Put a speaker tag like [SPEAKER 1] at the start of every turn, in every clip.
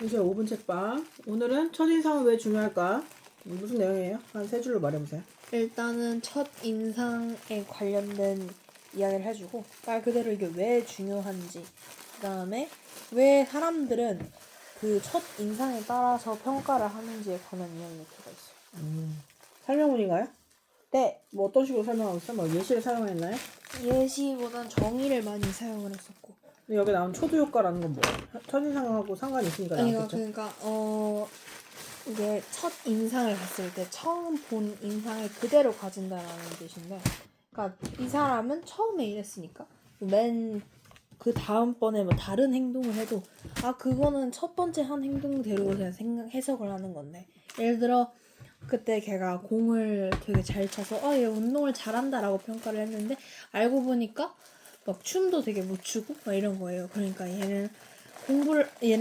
[SPEAKER 1] 이제 5분 책방. 오늘은 첫인상은 왜 중요할까? 무슨 내용이에요? 한 세 줄로 말해보세요.
[SPEAKER 2] 일단은 첫 인상에 관련된 이야기를 해주고 말 그대로 이게 왜 중요한지, 그 다음에 왜 사람들은 그 첫 인상에 따라서 평가를 하는지에 관한 이야기가 있어요.
[SPEAKER 1] 설명문인가요?
[SPEAKER 2] 네,
[SPEAKER 1] 뭐 어떤 식으로 설명하고 있어? 뭐 예시를 사용했나요?
[SPEAKER 2] 예시보단 정의를 많이 사용을 했었고.
[SPEAKER 1] 근데 여기 나온 초두 효과라는 건 뭐예요? 첫인상하고 상관이 있으니까 나왔겠죠?
[SPEAKER 2] 그러니까 이게 첫 인상을 봤을 때 처음 본 인상을 그대로 가진다라는 뜻인데, 그러니까 이 사람은 처음에 이랬으니까 맨 그 다음번에 뭐 다른 행동을 해도 그거는 첫 번째 한 행동대로 그냥 해석을 하는 건데, 예를 들어 그때 걔가 공을 되게 잘 쳐서 얘 운동을 잘한다라고 평가를 했는데 알고 보니까 막 춤도 되게 못 추고 막 이런 거예요. 그러니까 얘는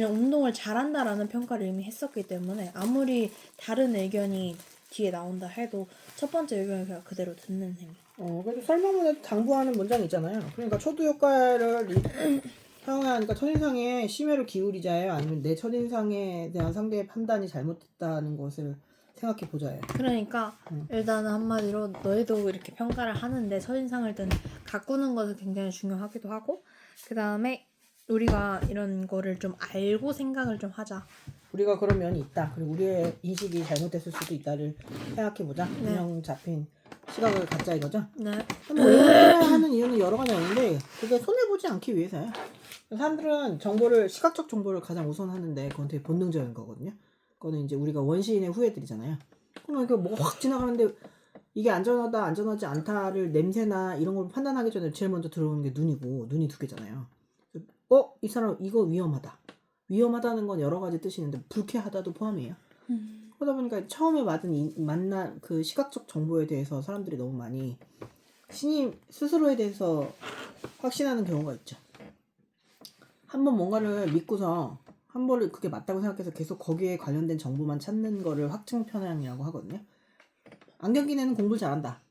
[SPEAKER 2] 운동을 잘한다라는 평가를 이미 했었기 때문에 아무리 다른 의견이 뒤에 나온다 해도 첫 번째 의견을 그냥 그대로 듣는 행위.
[SPEAKER 1] 그래도 설명문에 당부하는 문장이 있잖아요. 그러니까 초두 효과를 사용해야 하니까 첫인상에 심혈을 기울이자예요? 아니면 내 첫인상에 대한 상대의 판단이 잘못됐다는 것을 생각해 보자예요?
[SPEAKER 2] 그러니까 일단은 한마디로 너희도 이렇게 평가를 하는데 첫인상을 일단 가꾸는 것은 굉장히 중요하기도 하고, 그 다음에 우리가 이런 거를 좀 알고 생각을 좀 하자.
[SPEAKER 1] 우리가 그런 면이 있다. 그리고 우리의 인식이 잘못됐을 수도 있다를 생각해보자. 균형 잡힌 시각을 갖자 이거죠.
[SPEAKER 2] 네.
[SPEAKER 1] 뭐 이렇게 하는 이유는 여러 가지가 있는데 그게 손해보지 않기 위해서요. 사람들은 시각적 정보를 가장 우선하는데 그건 되게 본능적인 거거든요. 그거는 이제 우리가 원시인의 후예들이잖아요. 그러면 이게 뭐가 확 지나가는데 이게 안전하다 안전하지 않다를 냄새나 이런 걸 판단하기 전에 제일 먼저 들어오는 게 눈이고, 눈이 두 개잖아요. 이 사람 이거 위험하다. 위험하다는 건 여러 가지 뜻이 있는데 불쾌하다도 포함이에요. 그러다 보니까 처음에 만난 그 시각적 정보에 대해서 사람들이 너무 많이 신이 스스로에 대해서 확신하는 경우가 있죠. 한번 뭔가를 믿고서 한 번을 그게 맞다고 생각해서 계속 거기에 관련된 정보만 찾는 거를 확증 편향이라고 하거든요. 안경 낀 애는 공부를 잘한다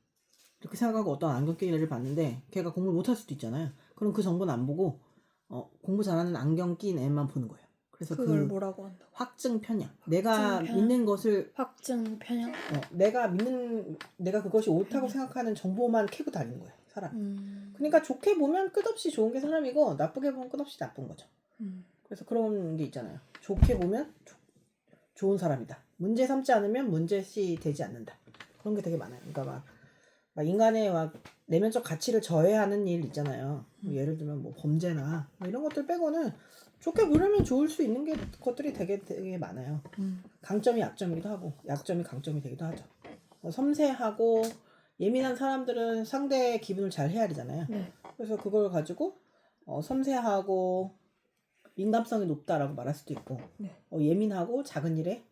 [SPEAKER 1] 이렇게 생각하고 어떤 안경 낀 애를 봤는데 걔가 공부를 못할 수도 있잖아요. 그럼 그 정보는 안 보고 공부 잘하는 안경 낀 애만 보는 거예요. 그래서
[SPEAKER 2] 그걸 뭐라고 한다?
[SPEAKER 1] 확증 편향. 내가 믿는 것을
[SPEAKER 2] 확증 편향?
[SPEAKER 1] 내가 그것이 옳다고 생각하는 정보만 캐고 다니는 거예요, 사람. 그러니까 좋게 보면 끝없이 좋은 게 사람이고 나쁘게 보면 끝없이 나쁜 거죠. 그래서 그런 게 있잖아요. 좋게 보면 좋은 사람이다. 문제 삼지 않으면 문제시 되지 않는다. 그런 게 되게 많아요. 그러니까 막 인간의 막 내면적 가치를 저해하는 일 있잖아요. 예를 들면 뭐 범죄나 뭐 이런 것들 빼고는 좋게 보려면 좋을 수 있는 것들이 되게 많아요. 강점이 약점이기도 하고 약점이 강점이 되기도 하죠. 섬세하고 예민한 사람들은 상대의 기분을 잘 헤아리잖아요. 그래서 그걸 가지고 섬세하고 민감성이 높다라고 말할 수도 있고, 예민하고 작은 일에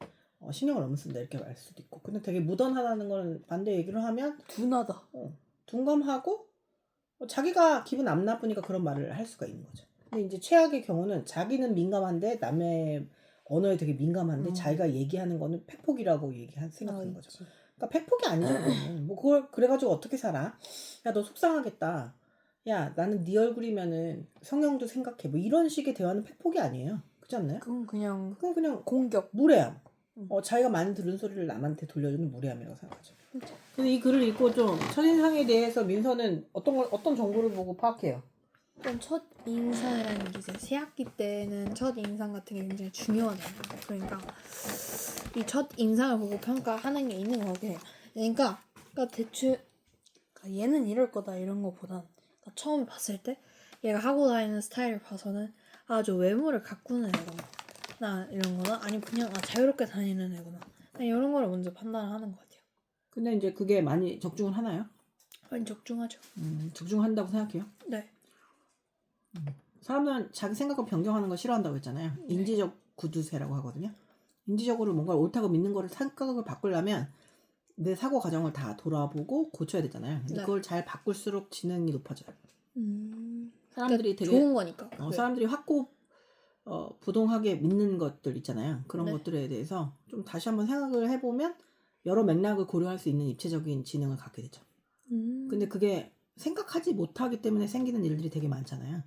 [SPEAKER 1] 신경을 너무 쓴다 이렇게 말할 수도 있고. 근데 되게 무던하다는 건 반대 얘기를 하면
[SPEAKER 2] 둔하다.
[SPEAKER 1] 둔감하고 자기가 기분 안 나쁘니까 그런 말을 할 수가 있는 거죠. 근데 이제 최악의 경우는 자기는 민감한데 남의 언어에 되게 민감한데 자기가 얘기하는 거는 팩폭이라고 생각하는 거죠. 그러니까 팩폭이 아니죠. 그거는. 뭐 그걸 그래가지고 어떻게 살아? 야, 너 속상하겠다. 야, 나는 네 얼굴이면은 성형도 생각해. 뭐 이런 식의 대화는 팩폭이 아니에요. 그렇지 않나요?
[SPEAKER 2] 그건
[SPEAKER 1] 그냥
[SPEAKER 2] 공격.
[SPEAKER 1] 무례함. 자기가 많이 들은 소리를 남한테 돌려주는 무례함이라고 생각하죠. 근데 이 글을 읽고 좀 첫인상에 대해서 민서는 어떤 정보를 보고 파악해요?
[SPEAKER 2] 첫 인상이라는 게 이제 새학기 때는 첫 인상 같은 게 굉장히 중요하잖아요. 그러니까 이 첫 인상을 보고 평가하는 게 있는 거게. 그러니까 대충 얘는 이럴 거다 이런 거보단 처음에 봤을 때 얘가 하고 다니는 스타일을 봐서는 저 외모를 가꾸는 애구나, 나 이런 거나 아니면 그냥 자유롭게 다니는 애구나, 이런 거를 먼저 판단을 하는 것 같아요.
[SPEAKER 1] 근데 이제 그게 많이 적중을 하나요?
[SPEAKER 2] 많이 적중하죠.
[SPEAKER 1] 적중한다고 생각해요?
[SPEAKER 2] 네.
[SPEAKER 1] 사람들은 자기 생각을 변경하는 거 싫어한다고 했잖아요. 인지적 구두쇠라고 하거든요. 인지적으로 뭔가 옳다고 믿는 거를 생각을 바꾸려면 내 사고 과정을 다 돌아보고 고쳐야 되잖아요. 근데 그걸 잘 바꿀수록 지능이 높아져요. 사람들이 되게
[SPEAKER 2] 좋은 거니까.
[SPEAKER 1] 사람들이 부동하게 믿는 것들 있잖아요. 그런 것들에 대해서 좀 다시 한번 생각을 해보면 여러 맥락을 고려할 수 있는 입체적인 지능을 갖게 되죠. 근데 그게 생각하지 못하기 때문에 생기는 일들이 되게 많잖아요.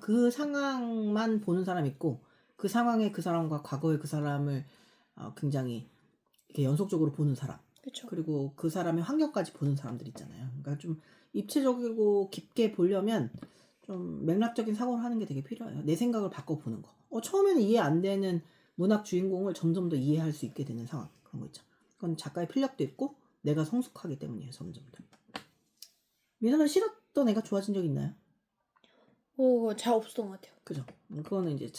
[SPEAKER 1] 그 상황만 보는 사람 있고 그 상황에 그 사람과 과거에 그 사람을 굉장히 이렇게 연속적으로 보는 사람.
[SPEAKER 2] 그쵸.
[SPEAKER 1] 그리고 그 사람의 환경까지 보는 사람들 있잖아요. 그러니까 좀 입체적이고 깊게 보려면 좀 맥락적인 사고를 하는 게 되게 필요해요. 내 생각을 바꿔보는 거. 처음에는 이해 안 되는 문학 주인공을 점점 더 이해할 수 있게 되는 상황. 그런 거 있죠. 그건 작가의 필력도 있고 내가 성숙하기 때문이에요. 점점 더. 민서는 싫었던 애가 좋아진 적 있나요?
[SPEAKER 2] 잘 없었던 것 같아요.
[SPEAKER 1] 그죠. 그거는 이제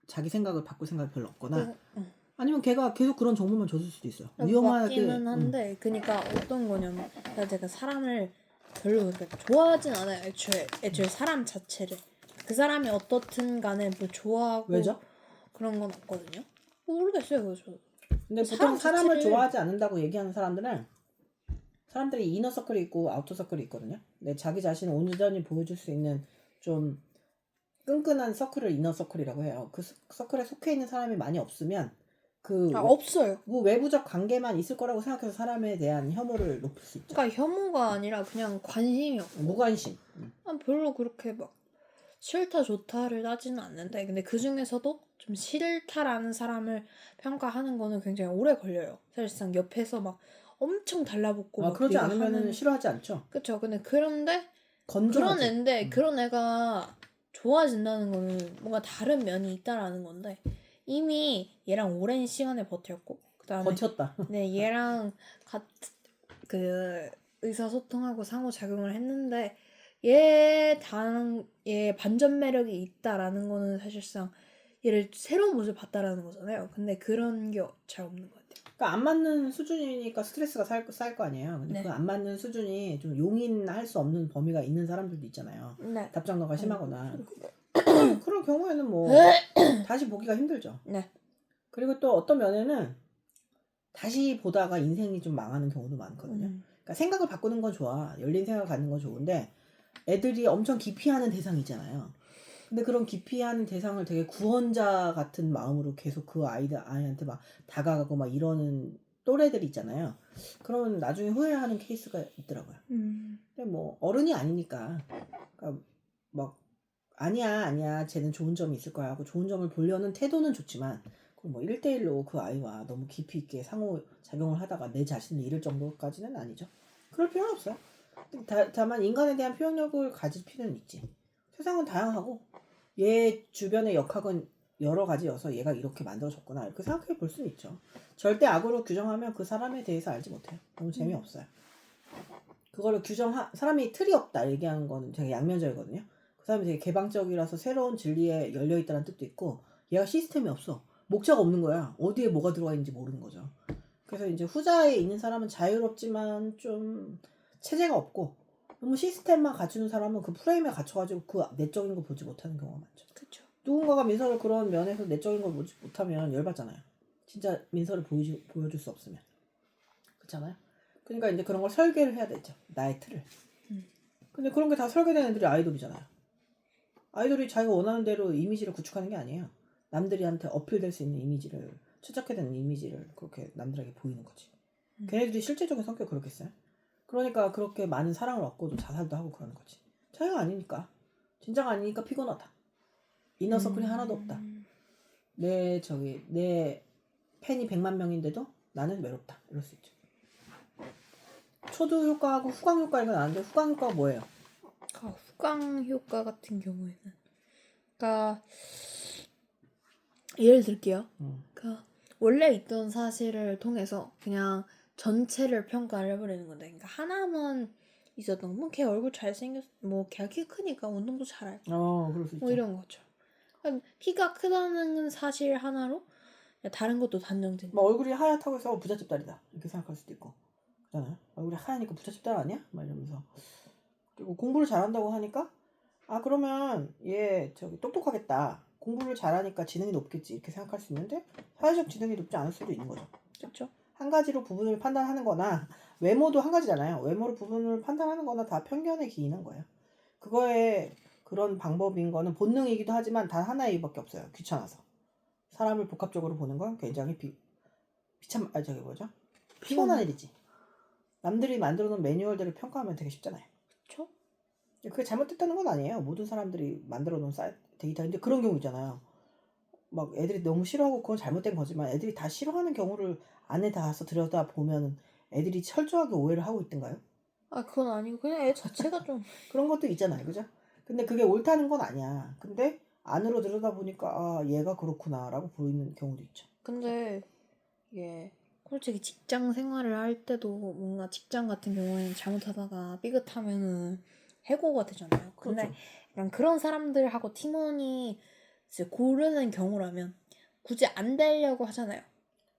[SPEAKER 1] 자기 생각을 바꿀 생각이 별로 없거나
[SPEAKER 2] 응.
[SPEAKER 1] 아니면 걔가 계속 그런 정보만 줬을 수도 있어요.
[SPEAKER 2] 맞기는 한데 그러니까 어떤 거냐면 제가 사람을 별로 그렇게 좋아하진 않아요. 애초에 사람 자체를 그 사람이 어떻든 간에 뭐 좋아하고
[SPEAKER 1] 왜죠?
[SPEAKER 2] 그런 건 없거든요. 모르겠어요. 그거 저.
[SPEAKER 1] 근데 보통 사람을 좋아하지 않는다고 얘기하는 사람들이 이너 서클이 있고 아우터 서클이 있거든요. 근데 자기 자신을 온전히 보여줄 수 있는 좀 끈끈한 서클을 이너 서클이라고 해요. 그 서클에 속해 있는 사람이 많이 없으면
[SPEAKER 2] 없어요.
[SPEAKER 1] 뭐 외부적 관계만 있을 거라고 생각해서 사람에 대한 혐오를 높일 수 있죠.
[SPEAKER 2] 그러니까 혐오가 아니라 그냥 관심이 없고
[SPEAKER 1] 무관심.
[SPEAKER 2] 별로 그렇게 막 싫다 좋다를 따지는 않는데 근데 그 중에서도 좀 싫다라는 사람을 평가하는 거는 굉장히 오래 걸려요. 사실상 옆에서 막 엄청 달라붙고 막
[SPEAKER 1] 그러지
[SPEAKER 2] 네가
[SPEAKER 1] 않으면 싫어하지 않죠.
[SPEAKER 2] 그쵸. 근데 그런데
[SPEAKER 1] 건조하지.
[SPEAKER 2] 그런 애인데 그런 애가 좋아진다는 거는 뭔가 다른 면이 있다라는 건데 이미 얘랑 오랜 시간을 버텼고 그다음에
[SPEAKER 1] 버텼다.
[SPEAKER 2] 네 얘랑 그 의사소통하고 상호작용을 했는데 얘 반전 매력이 있다라는 거는 사실상 얘를 새로운 모습을 봤다라는 거잖아요. 근데 그런 게 잘 없는 것 같아요.
[SPEAKER 1] 그러니까 안 맞는 수준이니까 스트레스가 쌓일 거 아니에요. 근데
[SPEAKER 2] 네.
[SPEAKER 1] 그 안 맞는 수준이 좀 용인할 수 없는 범위가 있는 사람들도 있잖아요.
[SPEAKER 2] 네.
[SPEAKER 1] 답장너가 심하거나 그런 경우에는 뭐 다시 보기가 힘들죠.
[SPEAKER 2] 네.
[SPEAKER 1] 그리고 또 어떤 면에는 다시 보다가 인생이 좀 망하는 경우도 많거든요. 그러니까 생각을 바꾸는 건 좋아. 열린 생각을 갖는 건 좋은데 애들이 엄청 기피하는 대상이잖아요. 근데 그런 기피하는 대상을 되게 구원자 같은 마음으로 계속 그 아이한테 막 다가가고 막 이러는 또래들이 있잖아요. 그러면 나중에 후회하는 케이스가 있더라고요. 근데 뭐 어른이 아니니까 그러니까 막 아니야 쟤는 좋은 점이 있을 거야 하고 좋은 점을 보려는 태도는 좋지만 뭐 1대1로 그 아이와 너무 깊이 있게 상호작용을 하다가 내 자신을 잃을 정도까지는 아니죠. 그럴 필요는 없어요. 다만 인간에 대한 표현력을 가질 필요는 있지. 세상은 다양하고 얘 주변의 역학은 여러 가지여서 얘가 이렇게 만들어졌구나 이렇게 생각해 볼 수는 있죠. 절대 악으로 규정하면 그 사람에 대해서 알지 못해요. 너무 재미없어요. 그거를 사람이 틀이 없다 얘기하는 거는 되게 양면적이거든요. 그 사람이 되게 개방적이라서 새로운 진리에 열려있다는 뜻도 있고 얘가 시스템이 없어. 목차가 없는 거야. 어디에 뭐가 들어가 있는지 모르는 거죠. 그래서 이제 후자에 있는 사람은 자유롭지만 좀 체제가 없고 너무 시스템만 갖추는 사람은 그 프레임에 갇혀가지고 그 내적인 거 보지 못하는 경우가 많죠.
[SPEAKER 2] 그렇죠.
[SPEAKER 1] 누군가가 민서를 그런 면에서 내적인 걸 보지 못하면 열받잖아요. 진짜 민서를 보여줄 수 없으면. 그렇잖아요. 그러니까 이제 그런 걸 설계를 해야 되죠. 나의 틀을. 근데 그런 게 다 설계된 애들이 아이돌이잖아요. 아이돌이 자기가 원하는 대로 이미지를 구축하는 게 아니에요. 남들한테 어필될 수 있는 이미지를 최적화된 이미지를 그렇게 남들에게 보이는 거지. 걔네들이 실제적인 성격이 그렇겠어요? 그러니까 그렇게 많은 사랑을 얻고도 자살도 하고 그러는 거지. 자기가 아니니까. 진짜가 아니니까 피곤하다. 이너서클이 하나도 없다. 내 팬이 100만 명인데도 나는 외롭다. 이럴 수 있죠. 초두 효과하고 후광 효과 이건 아는데 후광 효과가 뭐예요?
[SPEAKER 2] 후광 효과 같은 경우에는 그러니까 예를 들게요. 그러니까 원래 있던 사실을 통해서 그냥 전체를 평가를 해버리는 건데 그러니까 하나만 있었던 뭐 걔 얼굴 잘생겼 뭐 걔가 키 크니까 운동도 잘할
[SPEAKER 1] 그럴 수 있죠.
[SPEAKER 2] 뭐 이런 거죠. 그러니까 키가 크다는 사실 하나로 다른 것도 단정된
[SPEAKER 1] 뭐 얼굴이 하얗다고 해서 부잣집 딸이다 이렇게 생각할 수도 있고 그렇잖아요. 얼굴이 하얘니까 부잣집 딸 아니야? 막 이러면서 그리고 공부를 잘한다고 하니까 그러면 얘 똑똑하겠다. 공부를 잘하니까 지능이 높겠지 이렇게 생각할 수 있는데 사회적 지능이 높지 않을 수도 있는 거죠.
[SPEAKER 2] 그렇죠.
[SPEAKER 1] 한 가지로 부분을 판단하는 거나 외모도 한 가지잖아요. 외모로 부분을 판단하는 거나 다 편견에 기인한 거예요. 그거에 그런 방법인 거는 본능이기도 하지만 단 하나의 이유밖에 없어요. 귀찮아서. 사람을 복합적으로 보는 건 굉장히 피곤한 일이지. 남들이 만들어 놓은 매뉴얼대로 평가하면 되게 쉽잖아요.
[SPEAKER 2] 그렇죠.
[SPEAKER 1] 그게 잘못됐다는 건 아니에요. 모든 사람들이 만들어 놓은 데이터인데 그런 경우 있잖아요. 막 애들이 너무 싫어하고 그건 잘못된 거지만 애들이 다 싫어하는 경우를 안에 닿아서 들여다 보면 애들이 철저하게 오해를 하고 있던가요?
[SPEAKER 2] 아 그건 아니고 그냥 애 자체가 좀
[SPEAKER 1] 그런 것도 있잖아요, 그죠? 근데 그게 옳다는 건 아니야. 근데 안으로 들여다 보니까 아 얘가 그렇구나라고 보이는 경우도 있죠.
[SPEAKER 2] 근데 이게 솔직히 직장 생활을 할 때도 뭔가 직장 같은 경우에는 잘못하다가 삐끗하면은 해고가 되잖아요. 근데
[SPEAKER 1] 그렇죠.
[SPEAKER 2] 약간 그런 사람들하고 팀원이 이제 고르는 경우라면 굳이 안 되려고 하잖아요.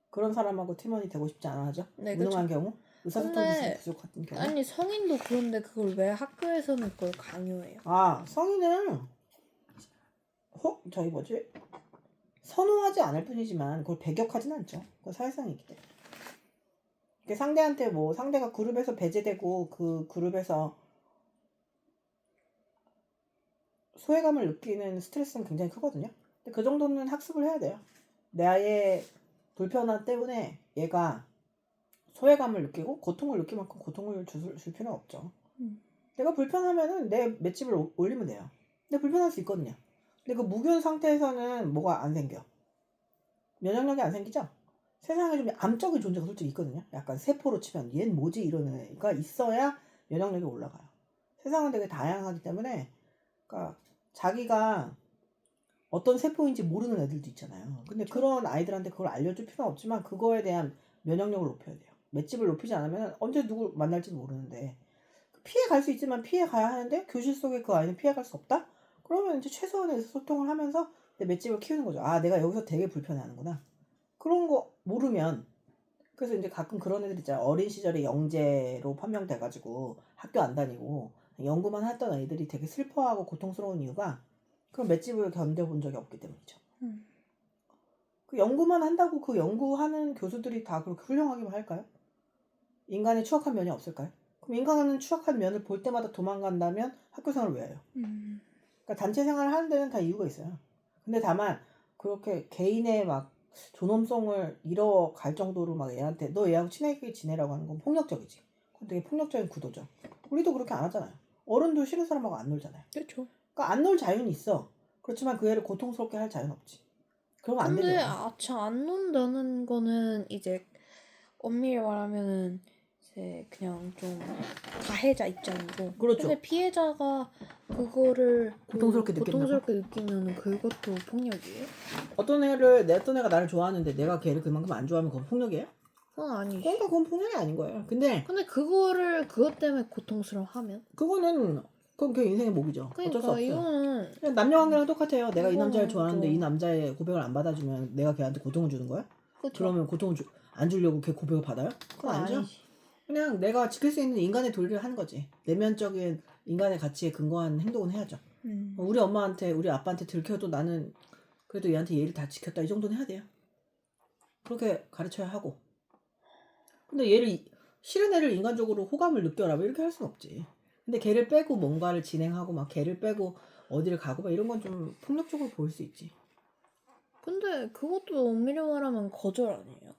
[SPEAKER 1] 그런 사람하고 팀원이 되고 싶지 않아 하죠.
[SPEAKER 2] 네,
[SPEAKER 1] 무능한
[SPEAKER 2] 그쵸.
[SPEAKER 1] 경우, 의사소통 기술이
[SPEAKER 2] 근데
[SPEAKER 1] 부족한 경우.
[SPEAKER 2] 아니 성인도 그런데 그걸 왜 학교에서는 그걸 강요해요?
[SPEAKER 1] 아 성인은 저기 뭐지? 선호하지 않을 뿐이지만 그걸 배격하진 않죠. 그건 사회성이기 때문에. 이게 상대한테 뭐 상대가 그룹에서 배제되고 그 그룹에서 소외감을 느끼는 스트레스는 굉장히 크거든요. 근데 그 정도는 학습을 해야 돼요. 내 아이의 불편함 때문에 얘가 소외감을 느끼고 고통을 느낄 만큼 고통을 줄 필요는 없죠. 내가 불편하면은 내 맷집을 올리면 돼요. 근데 불편할 수 있거든요. 근데 그 무균 상태에서는 뭐가 안 생겨. 면역력이 안 생기죠? 세상에 좀 암적인 존재가 솔직히 있거든요. 약간 세포로 치면 얘는 뭐지 이러는 애가 있어야 면역력이 올라가요. 세상은 되게 다양하기 때문에 그러니까 자기가 어떤 세포인지 모르는 애들도 있잖아요. 근데 그런 아이들한테 그걸 알려줄 필요는 없지만 그거에 대한 면역력을 높여야 돼요. 맷집을 높이지 않으면 언제 누굴 만날지도 모르는데 피해 갈 수 있지만 피해 가야 하는데 교실 속에 그 아이는 피해 갈 수 없다? 그러면 이제 최소한의 소통을 하면서 내 맷집을 키우는 거죠. 아, 내가 여기서 되게 불편해하는구나. 그런 거 모르면 그래서 이제 가끔 그런 애들 있잖아요. 어린 시절에 영재로 판명돼가지고 학교 안 다니고 연구만 했던 애들이 되게 슬퍼하고 고통스러운 이유가 그런 맷집을 견뎌본 적이 없기 때문이죠. 그 연구만 한다고 그 연구하는 교수들이 다 그렇게 훌륭하기만 할까요? 인간의 추악한 면이 없을까요? 그럼 인간은 추악한 면을 볼 때마다 도망간다면 학교 생활을 왜 해요? 그러니까 단체 생활을 하는 데는 다 이유가 있어요. 근데 다만 그렇게 개인의 막 존엄성을 잃어갈 정도로 막 얘한테 너 얘하고 친하게 지내라고 하는 건 폭력적이지. 그건 되게 폭력적인 구도죠. 우리도 그렇게 안 하잖아요. 어른도 싫은 사람하고 안 놀잖아요.
[SPEAKER 2] 그렇죠.
[SPEAKER 1] 그러니까 안 놀 자유는 있어. 그렇지만 그 애를 고통스럽게 할 자유는 없지. 그러면 안
[SPEAKER 2] 근데
[SPEAKER 1] 되죠.
[SPEAKER 2] 아차 안 논다는 거는 이제 엄밀히 말하면은 이제 그냥 좀 가해자 입장이고
[SPEAKER 1] 그렇죠.
[SPEAKER 2] 근데 피해자가 그거를
[SPEAKER 1] 고통스럽게 느낀다고?
[SPEAKER 2] 고통스럽게 느끼면은 그것도 폭력이에요?
[SPEAKER 1] 어떤 애가 나를 좋아하는데 내가 걔를 그만큼 안 좋아하면 그건 폭력이에요?
[SPEAKER 2] 그건 아니지.
[SPEAKER 1] 그러니까 그건 폭력이 아닌 거예요. 근데
[SPEAKER 2] 근데 그거를 그것 때문에 고통스러워하면
[SPEAKER 1] 그건 걔 인생의 몫이죠. 어쩔 수
[SPEAKER 2] 그러니까
[SPEAKER 1] 없어요.
[SPEAKER 2] 이거는
[SPEAKER 1] 그냥 남녀관계랑 똑같아요. 내가 이 남자를
[SPEAKER 2] 이거는
[SPEAKER 1] 좋아하는데 이
[SPEAKER 2] 좀
[SPEAKER 1] 남자의 고백을 안 받아주면 내가 걔한테 고통을 주는 거야?
[SPEAKER 2] 그쵸?
[SPEAKER 1] 그러면 고통을 안 주려고 걔 고백을 받아요? 그건
[SPEAKER 2] 그건
[SPEAKER 1] 아니죠.
[SPEAKER 2] 아니지.
[SPEAKER 1] 그냥 내가 지킬 수 있는 인간의 도리를 하는 거지. 내면적인 인간의 가치에 근거한 행동은 해야죠. 우리 엄마한테 우리 아빠한테 들켜도 나는 그래도 얘한테 예의를 다 지켰다 이 정도는 해야 돼요. 그렇게 가르쳐야 하고. 근데 싫은 애를 인간적으로 호감을 느껴라 뭐 이렇게 할 수는 없지. 근데 걔를 빼고 뭔가를 진행하고 막 걔를 빼고 어디를 가고 막 이런 건 좀 폭력적으로 보일 수 있지.
[SPEAKER 2] 근데 그것도 엄밀히 말하면 거절 아니에요?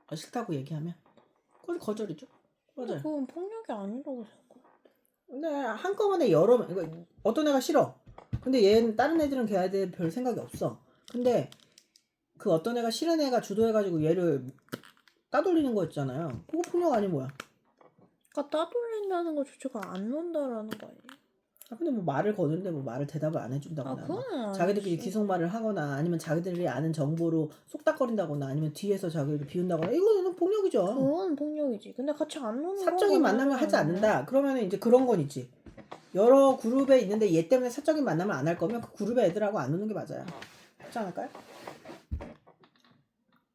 [SPEAKER 1] 아, 싫다고 얘기하면 그건 거절이죠.
[SPEAKER 2] 근데
[SPEAKER 1] 맞아요.
[SPEAKER 2] 그건 폭력이 아니라고 생각해.
[SPEAKER 1] 근데 한꺼번에 이거 어떤 애가 싫어. 근데 얘는 다른 애들은 걔한테 별 생각이 없어. 근데 그 어떤 애가 싫은 애가 주도해가지고 얘를 따돌리는 거 있잖아요. 그거 폭력 아니 뭐야?
[SPEAKER 2] 그러니까 따돌린다는 거 자체가 안 논다라는 거 아니에요?
[SPEAKER 1] 아, 근데 뭐 말을 거는데 뭐 말을 대답을 안
[SPEAKER 2] 아
[SPEAKER 1] 해준다거나 막
[SPEAKER 2] 그건
[SPEAKER 1] 자기들끼리
[SPEAKER 2] 아니지.
[SPEAKER 1] 귀속말을 하거나 아니면 자기들이 아는 정보로 속닥거린다거나 아니면 뒤에서 자기를 비운다거나 이거는 폭력이죠.
[SPEAKER 2] 그건 폭력이지. 근데 같이 안 노는 건
[SPEAKER 1] 사적인 만남을 하지 않는다. 그러면 이제 그런 건 있지. 여러 그룹에 있는데 얘 때문에 사적인 만남을 안 할 거면 그 그룹의 애들하고 안 노는 게 맞아요. 그렇지 않을까요?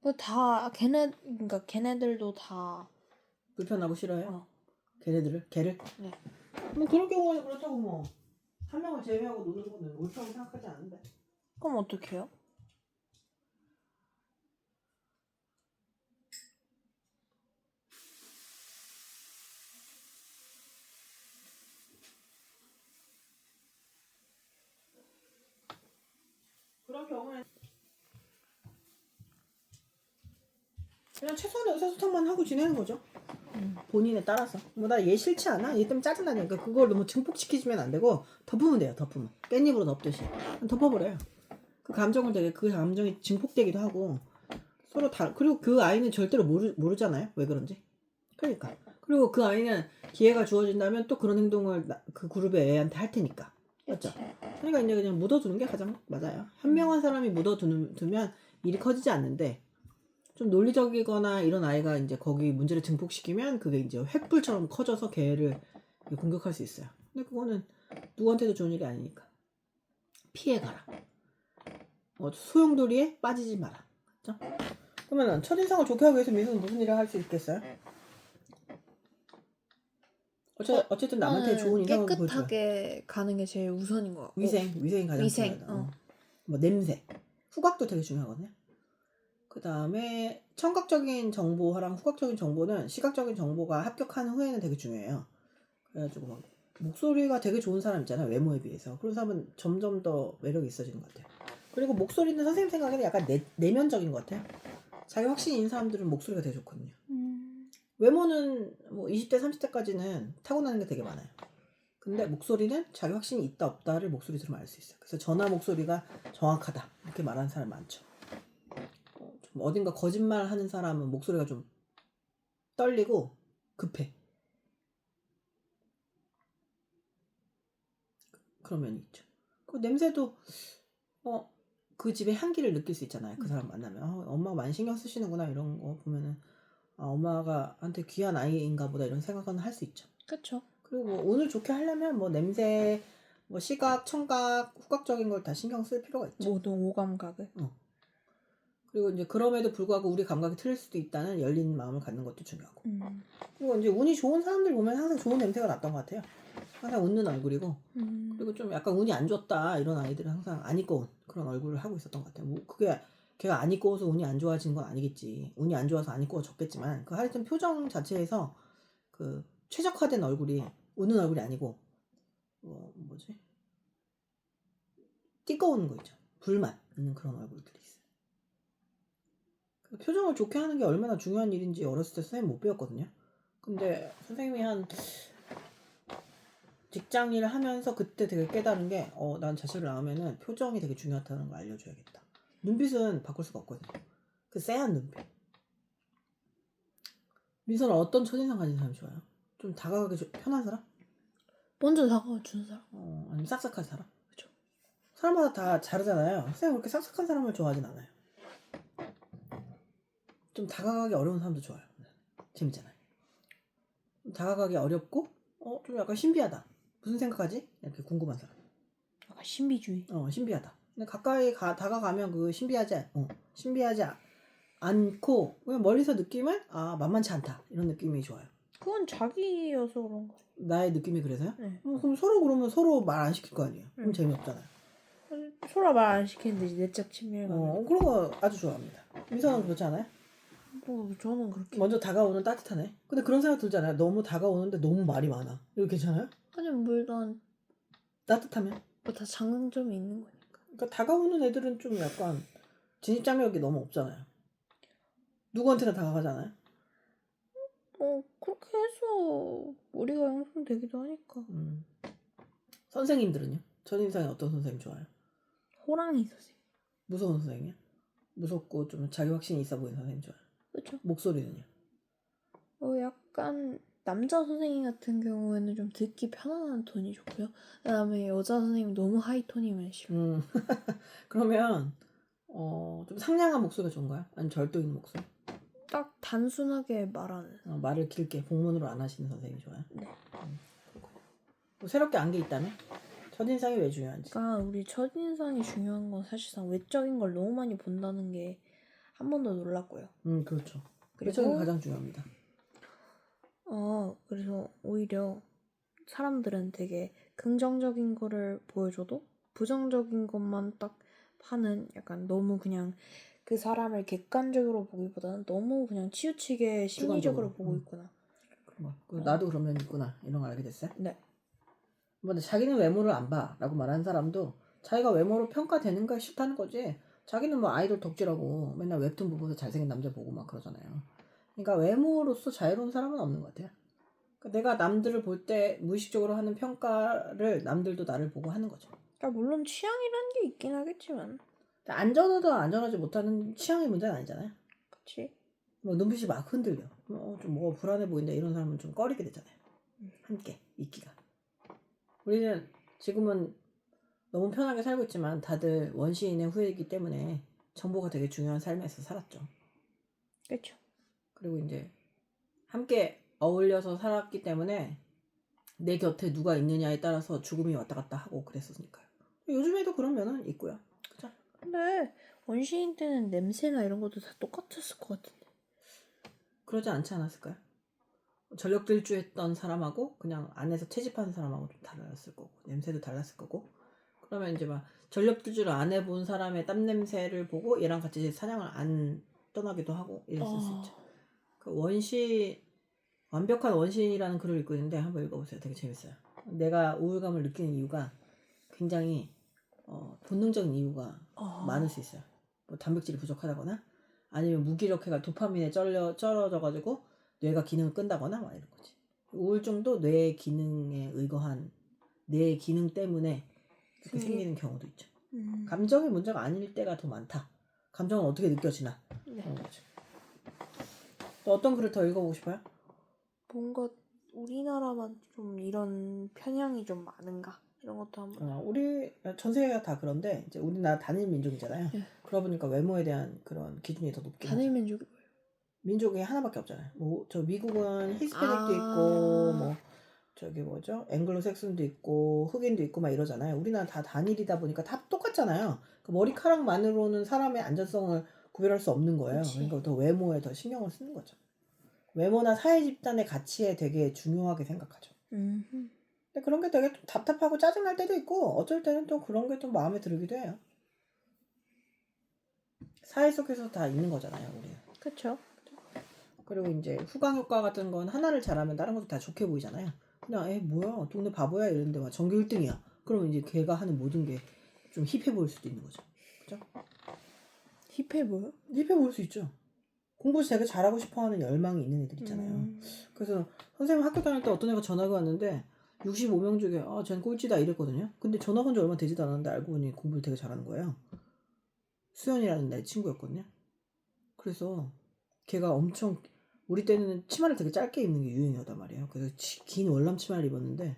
[SPEAKER 2] 그다 그러니까 걔네들도 다
[SPEAKER 1] 불편하고 싫어요.
[SPEAKER 2] 어.
[SPEAKER 1] 걔를.
[SPEAKER 2] 네.
[SPEAKER 1] 뭐 그런 경우는 그렇다고 뭐 한 명을 제외하고 노는 거는 옳다고 생각하지 않는데.
[SPEAKER 2] 그럼 어떻게 해요?
[SPEAKER 1] 그런 경우에 그냥 최소한의 의사소통만 하고 지내는 거죠. 본인에 따라서. 뭐 나 얘 싫지 않아? 얘 때문에 짜증나니까 그걸 너무 증폭시키시면 안 되고 덮으면 돼요. 덮으면 깻잎으로 덮듯이 덮어버려요. 그 감정을 되게 그 감정이 증폭되기도 하고 서로 그리고 그 아이는 절대로 모르잖아요. 왜 그런지. 그러니까. 그리고 그 아이는 기회가 주어진다면 또 그런 행동을 그 그룹의 애한테 할 테니까. 맞죠? 그러니까 이제 그냥 묻어두는 게 가장 맞아요. 현명한 사람이 묻어두면 일이 커지지 않는데 좀 논리적이거나 이런 아이가 이제 거기 문제를 증폭시키면 그게 이제 횃불처럼 커져서 걔를 공격할 수 있어요. 근데 그거는 누구한테도 좋은 일이 아니니까. 피해가라. 소용돌이에 빠지지 마라. 그렇죠? 그러면 첫인상을 좋게 하기 위해서 민수는 무슨 일을 할 수 있겠어요? 어쨌든 남한테 좋은 인상을 보여줘요.
[SPEAKER 2] 깨끗하게 가는 게 제일 우선인 것 같고.
[SPEAKER 1] 위생이 가장
[SPEAKER 2] 위생,
[SPEAKER 1] 중요하다. 뭐 냄새, 후각도 되게 중요하거든요. 그 다음에 청각적인 정보랑 후각적인 정보는 시각적인 정보가 합격한 후에는 되게 중요해요. 그래가지고 막 목소리가 되게 좋은 사람 있잖아요. 외모에 비해서. 그런 사람은 점점 더 매력이 있어지는 것 같아요. 그리고 목소리는 선생님 생각에는 약간 내면적인 것 같아요. 자기 확신이 있는 사람들은 목소리가 되게 좋거든요. 외모는 뭐 20대, 30대까지는 타고나는 게 되게 많아요. 근데 목소리는 자기 확신이 있다 없다를 목소리 들으면 알 수 있어요. 그래서 전화 목소리가 정확하다 이렇게 말하는 사람 많죠. 좀 어딘가 거짓말 하는 사람은 목소리가 좀 떨리고 급해. 그런 면이 있죠. 그 냄새도 그 집의 향기를 느낄 수 있잖아요. 그 사람 만나면 엄마가 많이 신경 쓰시는구나 이런 거 보면은 엄마가 한테 귀한 아이인가 보다 이런 생각은 할 수 있죠.
[SPEAKER 2] 그렇죠.
[SPEAKER 1] 그리고 뭐 오늘 좋게 하려면 뭐 냄새, 뭐 시각, 청각, 후각적인 걸 다 신경 쓸 필요가 있죠.
[SPEAKER 2] 모든 오감각을.
[SPEAKER 1] 그리고 이제 그럼에도 불구하고 우리 감각이 틀릴 수도 있다는 열린 마음을 갖는 것도 중요하고. 그리고 이제 운이 좋은 사람들 보면 항상 좋은 냄새가 났던 것 같아요. 항상 웃는 얼굴이고. 그리고 좀 약간 운이 안 좋다 이런 아이들은 항상 안 이꺼 운 그런 얼굴을 하고 있었던 것 같아요. 뭐 그게 걔가 안 이꺼워서 운이 안 좋아진 건 아니겠지. 운이 안 좋아서 안 이꺼워졌겠지만 그 하여튼 표정 자체에서 그 최적화된 얼굴이 웃는 얼굴이 아니고 뭐지? 띠꺼우는 거 있죠. 불만 있는 그런 얼굴들이 있어요. 표정을 좋게 하는 게 얼마나 중요한 일인지 어렸을 때 선생님 못 배웠거든요. 근데 선생님이 한 직장 일을 하면서 그때 되게 깨달은 게 난 자식을 낳으면은 표정이 되게 중요하다는 걸 알려줘야겠다. 눈빛은 바꿀 수가 없거든요. 그 쎄한 눈빛. 민서는 어떤 첫인상 가진 사람이 좋아요? 좀 다가가기 편한 사람?
[SPEAKER 2] 먼저 다가와 주는 사람.
[SPEAKER 1] 아니면 싹싹한 사람?
[SPEAKER 2] 그렇죠. 사람마다
[SPEAKER 1] 다 다르잖아요. 선생님 그렇게 싹싹한 사람을 좋아하진 않아요. 좀 다가가기 어려운 사람도 좋아요. 재밌잖아요. 좀 다가가기 어렵고 좀 약간 신비하다. 무슨 생각하지? 이렇게 궁금한 사람.
[SPEAKER 2] 약간 신비주의.
[SPEAKER 1] 신비하다. 근데 가까이 다가가면 그 신비하지 않고 그냥 멀리서 느낌은 만만치 않다 이런 느낌이 좋아요.
[SPEAKER 2] 그건 자기여서 그런 거예요.
[SPEAKER 1] 나의 느낌이 그래서요?
[SPEAKER 2] 네.
[SPEAKER 1] 그럼 그러면 서로 말 안 시킬 거 아니에요. 그럼 재미없잖아요.
[SPEAKER 2] 서로 말 안 시키는데 이제 내적 친밀감.
[SPEAKER 1] 그런 거 아주 좋아합니다. 미선은 그렇지 않아요?
[SPEAKER 2] 뭐 저는 그렇게.
[SPEAKER 1] 먼저 다가오는 따뜻하네. 근데 그런 생각 들잖아요. 너무 다가오는데 너무 말이 많아. 이거 괜찮아요?
[SPEAKER 2] 아니 물론
[SPEAKER 1] 따뜻하면?
[SPEAKER 2] 뭐 다 장단점이 있는 거니까.
[SPEAKER 1] 그러니까 다가오는 애들은 좀 약간 진입장벽이 너무 없잖아요. 누구한테나 다가가잖아요.
[SPEAKER 2] 그렇게 해서 우리가 형성되기도 하니까.
[SPEAKER 1] 선생님들은요? 첫인상에 어떤 선생님 좋아요?
[SPEAKER 2] 호랑이 선생님.
[SPEAKER 1] 무서운 선생님이요? 무섭고 좀 자기 확신이 있어 보이는 선생님 좋아요.
[SPEAKER 2] 그렇죠.
[SPEAKER 1] 목소리는요?
[SPEAKER 2] 약간 남자 선생님 같은 경우에는 좀 듣기 편안한 톤이 좋고요. 그다음에 여자 선생님 너무 하이톤이면 싫어.
[SPEAKER 1] 그러면 좀 상냥한 목소리가 좋은가요? 아니면 절도 있는 목소리?
[SPEAKER 2] 딱 단순하게 말하는.
[SPEAKER 1] 말을 길게 복문으로 안 하시는 선생님이 좋아요?
[SPEAKER 2] 네.
[SPEAKER 1] 뭐 새롭게 안 게 있다면? 첫인상이 왜 중요한지?
[SPEAKER 2] 그러니까 우리 첫인상이 중요한 건 사실상 외적인 걸 너무 많이 본다는 게 한 번도 놀랐고요.
[SPEAKER 1] 그렇죠.
[SPEAKER 2] 그리고
[SPEAKER 1] 외적인 게 가장 중요합니다.
[SPEAKER 2] 그래서 오히려 사람들은 되게 긍정적인 거를 보여줘도 부정적인 것만 딱 하는 약간 너무 그냥 그 사람을 객관적으로 보기보다는 너무 그냥 치우치게 심리적으로 보고 있구나.
[SPEAKER 1] 나도 그런 면이 있구나 이런 걸 알게 됐어요?
[SPEAKER 2] 네.
[SPEAKER 1] 근데 자기는 외모를 안 봐 라고 말하는 사람도 자기가 외모로 평가되는 거 싫다는 거지. 자기는 뭐 아이돌 덕질하고 맨날 웹툰 보고서 잘생긴 남자 보고 막 그러잖아요. 그러니까 외모로서 자유로운 사람은 없는 것 같아요. 그러니까 내가 남들을 볼 때 무의식적으로 하는 평가를 남들도 나를 보고 하는 거죠.
[SPEAKER 2] 그러니까 물론 취향이라는 게 있긴 하겠지만
[SPEAKER 1] 안전하다 안전하지 못하는 취향의 문제는 아니잖아요.
[SPEAKER 2] 그치?
[SPEAKER 1] 뭐 눈빛이 막 흔들려. 좀 뭐가 불안해 보인다 이런 사람은 좀 꺼리게 되잖아요. 함께 있기가. 우리는 지금은 너무 편하게 살고 있지만 다들 원시인의 후예이기 때문에 정보가 되게 중요한 삶에서 살았죠.
[SPEAKER 2] 그쵸.
[SPEAKER 1] 그리고 이제 함께 어울려서 살았기 때문에 내 곁에 누가 있느냐에 따라서 죽음이 왔다 갔다 하고 그랬으니까요. 요즘에도 그런 면은 있고요. 그죠?
[SPEAKER 2] 근데 원시인 때는 냄새나 이런 것도 다 똑같았을 것 같은데.
[SPEAKER 1] 그러지 않지 않았을까요? 전력질주했던 사람하고 그냥 안에서 채집하는 사람하고 좀 달랐을 거고 냄새도 달랐을 거고 그러면 이제 막 전력질주를 안 해본 사람의 땀 냄새를 보고 얘랑 같이 사냥을 안 떠나기도 하고 이랬을 수 있죠. 그 완벽한 원시인이라는 글을 읽고 있는데 한번 읽어보세요. 되게 재밌어요. 내가 우울감을 느끼는 이유가 굉장히 본능적인 이유가 많을 수 있어요. 뭐 단백질이 부족하다거나 아니면 무기력해가 도파민에 쩔어져가지고 뇌가 기능을 끈다거나 막 이런 거지. 우울증도 뇌의 기능에 의거한 뇌의 기능 때문에 그렇게 생기는 경우도 있죠. 감정의 문제가 아닐 때가 더 많다. 감정은 어떻게 느껴지나 그런 거죠. 또 어떤 글을 더 읽어보고 싶어요?
[SPEAKER 2] 뭔가 우리나라만 좀 이런 편향이 좀 많은가? 이런 것도 한번.
[SPEAKER 1] 우리 전 세계가 다 그런데 이제 우리나라 단일 민족이잖아요.
[SPEAKER 2] 네.
[SPEAKER 1] 그러다 보니까 외모에 대한 그런 기준이 더 높긴 하죠.
[SPEAKER 2] 단일 민족이 뭐예요?
[SPEAKER 1] 민족이 하나밖에 없잖아요. 뭐 저 미국은 히스패닉도 있고 뭐 저기 뭐죠? 앵글로색슨도 있고 흑인도 있고 막 이러잖아요. 우리나라 다 단일이다 보니까 다 똑같잖아요. 그 머리카락만으로는 사람의 안전성을 구별할 수 없는 거예요.
[SPEAKER 2] 그치.
[SPEAKER 1] 그러니까 더 외모에 더 신경을 쓰는 거죠. 외모나 사회 집단의 가치에 되게 중요하게 생각하죠. 근데 그런 게 되게 좀 답답하고 짜증날 때도 있고 어쩔 때는 또 그런 게 좀 마음에 들기도 해요. 사회 속에서 다 있는 거잖아요, 우리.
[SPEAKER 2] 그쵸.
[SPEAKER 1] 그리고 이제 후광 효과 같은 건 하나를 잘하면 다른 것도 다 좋게 보이잖아요. 그냥 뭐야 동네 바보야 이랬는데 막 전교 1등이야. 그러면 이제 걔가 하는 모든 게 좀 힙해 보일 수도 있는 거죠. 그죠?
[SPEAKER 2] 힙해 보여?
[SPEAKER 1] 힙해 보일 수 있죠. 공부 되게 잘하고 싶어하는 열망이 있는 애들 있잖아요. 그래서 선생님 학교 다닐 때 어떤 애가 전학이 왔는데 65명 중에 쟤는 꼴찌다 이랬거든요. 근데 전학 온 지 얼마 되지도 않았는데 알고 보니 공부를 되게 잘하는 거예요. 수연이라는 내 친구였거든요. 그래서 걔가 엄청 우리 때는 치마를 되게 짧게 입는 게 유행이었단 말이에요. 그래서 긴 월남 치마를 입었는데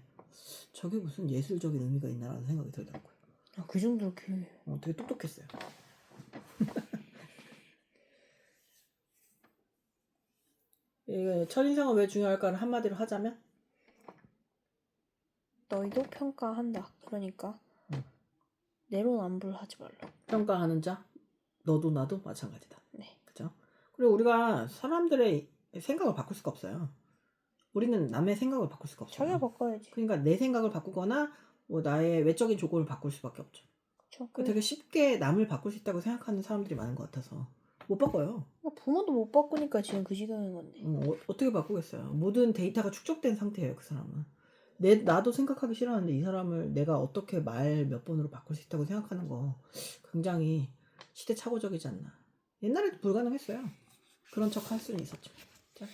[SPEAKER 1] 저게 무슨 예술적인 의미가 있나라는 생각이 들더라고요.
[SPEAKER 2] 그 정도
[SPEAKER 1] 되게 똑똑했어요. 이게 첫인상은 왜 중요할까를 한마디로 하자면
[SPEAKER 2] 너희도 평가한다. 그러니까 내로남불하지 말라.
[SPEAKER 1] 평가하는 자 너도 나도 마찬가지다.
[SPEAKER 2] 네.
[SPEAKER 1] 그죠? 그리고 우리가 사람들의 생각을 바꿀 수가 없어요. 우리는 남의 생각을 바꿀 수가 없어요.
[SPEAKER 2] 자기가 바꿔야지.
[SPEAKER 1] 그러니까 내 생각을 바꾸거나 뭐 나의 외적인 조건을 바꿀 수밖에 없죠.
[SPEAKER 2] 그쵸.
[SPEAKER 1] 되게 쉽게 남을 바꿀 수 있다고 생각하는 사람들이 많은 것 같아서 못 바꿔요.
[SPEAKER 2] 부모도 못 바꾸니까 지금 그 시간인 건데.
[SPEAKER 1] 어떻게 바꾸겠어요. 모든 데이터가 축적된 상태예요. 그 사람은. 나도 생각하기 싫었는데 이 사람을 내가 어떻게 말 몇 번으로 바꿀 수 있다고 생각하는 거 굉장히 시대착오적이지 않나. 옛날에도 불가능했어요. 그런 척 할 수는 있었죠. 자.